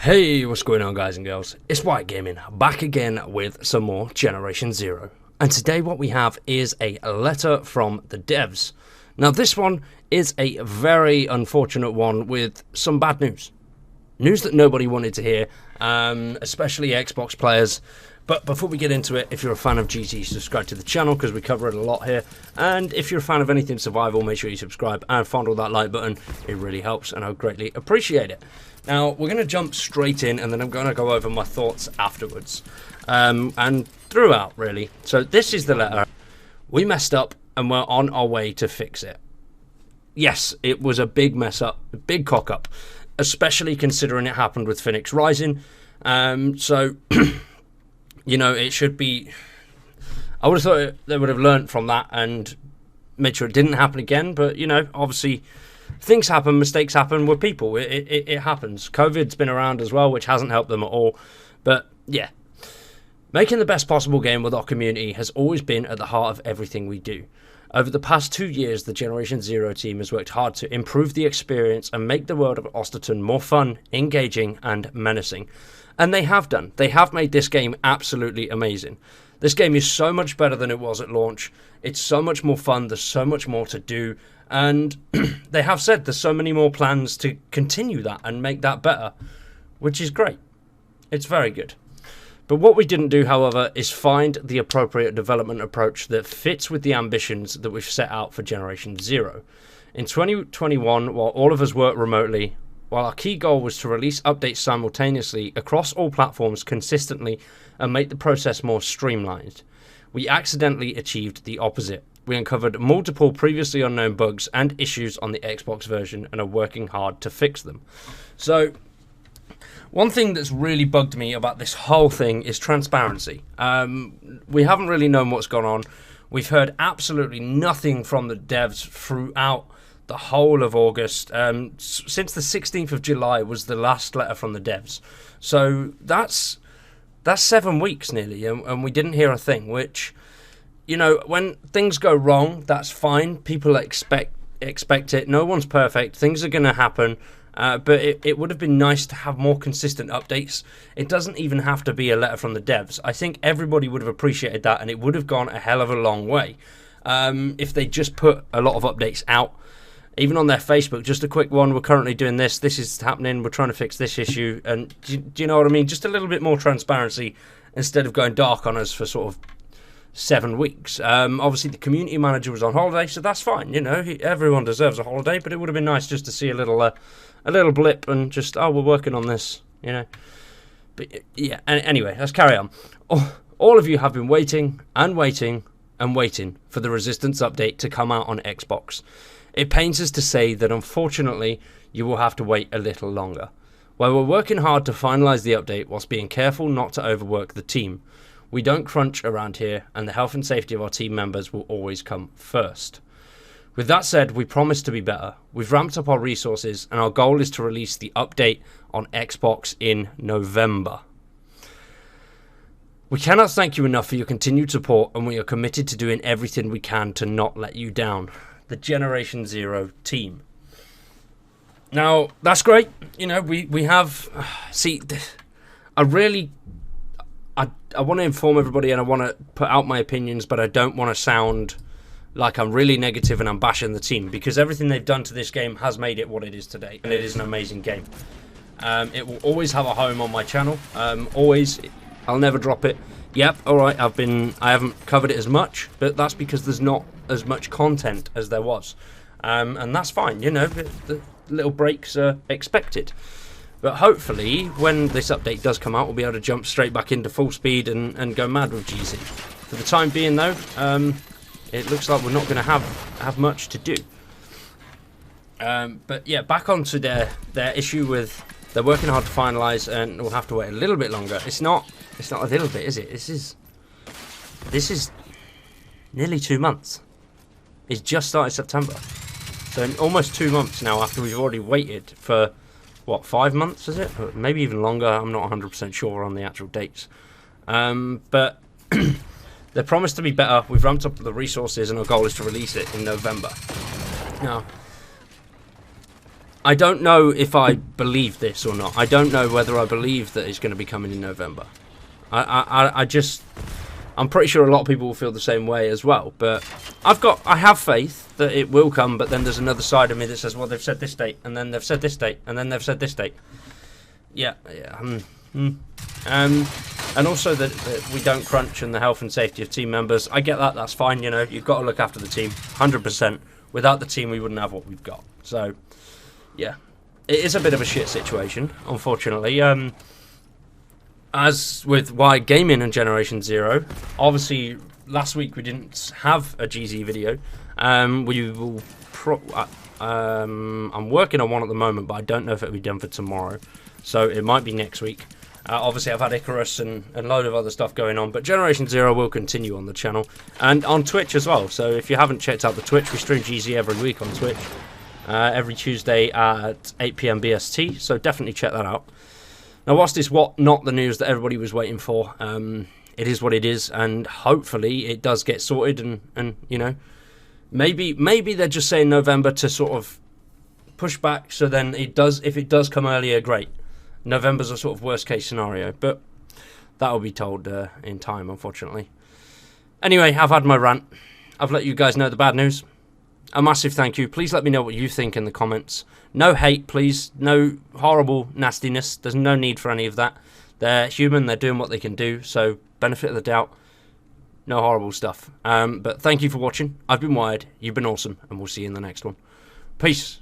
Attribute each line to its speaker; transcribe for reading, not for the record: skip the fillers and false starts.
Speaker 1: Hey, what's going on, guys and girls? It's White Gaming, back again with some more Generation Zero. And today what we have is a letter from the devs. Now this one is a very unfortunate one with some bad news. News that nobody wanted to hear, especially Xbox players. But before we get into it, if you're a fan of GT, subscribe to the channel because we cover it a lot here. And if you're a fan of anything survival, make sure you subscribe and fondle that like button. It really helps and I would greatly appreciate it. Now, we're going to jump straight in and then I'm going to go over my thoughts afterwards. And throughout, really. So this is the letter. We messed up and we're on our way to fix it. Yes, it was a big mess up, a big cock up. Especially considering it happened with Phoenix Rising. So... You know, it should be... I would have thought they would have learnt from that and made sure it didn't happen again. But, you know, obviously, things happen, mistakes happen. We're people. It happens. COVID's been around as well, which hasn't helped them at all. But, yeah. Making the best possible game with our community has always been at the heart of everything we do. Over the past 2 years, the Generation Zero team has worked hard to improve the experience and make the world of Osterton more fun, engaging, and menacing. And they have done. They have made this game absolutely amazing. This game is so much better than it was at launch. It's so much more fun. There's so much more to do. And they have said there's so many more plans to continue that and make that better, which is great. It's very good. But what we didn't do, however, is find the appropriate development approach that fits with the ambitions that we've set out for Generation Zero. In 2021, while all of us worked remotely, while our key goal was to release updates simultaneously across all platforms consistently and make the process more streamlined, we accidentally achieved the opposite. We uncovered multiple previously unknown bugs and issues on the Xbox version and are working hard to fix them. So, one thing that's really bugged me about this whole thing is transparency. We haven't really known what's gone on. We've heard absolutely nothing from the devs throughout the whole of August. Since the 16th of July was the last letter from the devs. So that's 7 weeks nearly, and we didn't hear a thing, which, you know, when things go wrong, that's fine. People expect it. No one's perfect. Things are going to happen. But it would have been nice to have more consistent updates. It doesn't even have to be a letter from the devs. I think everybody would have appreciated that, and it would have gone a hell of a long way if they just put a lot of updates out. Even on their Facebook, just a quick one, we're currently doing this is happening, we're trying to fix this issue, and do you know what I mean? Just a little bit more transparency instead of going dark on us for sort of 7 weeks. Obviously, the community manager was on holiday, so that's fine, you know, everyone deserves a holiday, but it would have been nice just to see a little blip and just, oh, we're working on this, you know. But yeah, anyway, let's carry on. All of you have been waiting and waiting and waiting for the Resistance update to come out on Xbox. It pains us to say that unfortunately you will have to wait a little longer. While we're working hard to finalise the update whilst being careful not to overwork the team, we don't crunch around here and the health and safety of our team members will always come first. With that said, we promise to be better. We've ramped up our resources and our goal is to release the update on Xbox in November. We cannot thank you enough for your continued support and we are committed to doing everything we can to not let you down. The Generation Zero team. Now, that's great. You know, we have... See, I want to inform everybody and I want to put out my opinions, but I don't want to sound like I'm really negative and I'm bashing the team, because everything they've done to this game has made it what it is today, and it is an amazing game. It will always have a home on my channel. Always. I'll never drop it. Yep, alright, I haven't covered it as much, but that's because there's not as much content as there was. And that's fine, you know, the little breaks are expected. But hopefully, when this update does come out, we'll be able to jump straight back into full speed and go mad with GZ. For the time being, though, it looks like we're not going to have much to do. But yeah, back onto their issue with they're working hard to finalise, and we'll have to wait a little bit longer. It's not a little bit, is it? This is nearly 2 months. It's just started September, so in almost 2 months now after we've already waited for what, 5 months? Is it? Or maybe even longer. I'm not 100% sure on the actual dates. But they promised to be better. We've ramped up the resources, and our goal is to release it in November. Now, I don't know if I believe this or not. I don't know whether I believe that it's going to be coming in November. I'm pretty sure a lot of people will feel the same way as well. But I have faith that it will come. But then there's another side of me that says, well, they've said this date, and then they've said this date, and then they've said this date. Yeah. And also that we don't crunch on the health and safety of team members. I get that. That's fine. You know, you've got to look after the team, 100%. Without the team, we wouldn't have what we've got. So. Yeah, it is a bit of a shit situation, unfortunately. As with Wide Gaming and Generation Zero, obviously last week we didn't have a GZ video. We will. I'm working on one at the moment, but I don't know if it'll be done for tomorrow, so it might be next week. Obviously, I've had Icarus and a load of other stuff going on, but Generation Zero will continue on the channel and on Twitch as well. So if you haven't checked out the Twitch, we stream GZ every week on Twitch. Every Tuesday at 8 PM BST, so definitely check that out. Now, whilst it's not the news that everybody was waiting for, it is what it is, and hopefully it does get sorted, and you know, maybe they're just saying November to sort of push back, so then it does. If it does come earlier, great. November's a sort of worst case scenario, but that will be told in time, unfortunately. Anyway, I've had my rant. I've let you guys know the bad news. A massive thank you. Please let me know what you think in the comments. No hate, please. No horrible nastiness. There's no need for any of that. They're human. They're doing what they can do. So, benefit of the doubt. No horrible stuff. But thank you for watching. I've been Wired. You've been awesome. And we'll see you in the next one. Peace.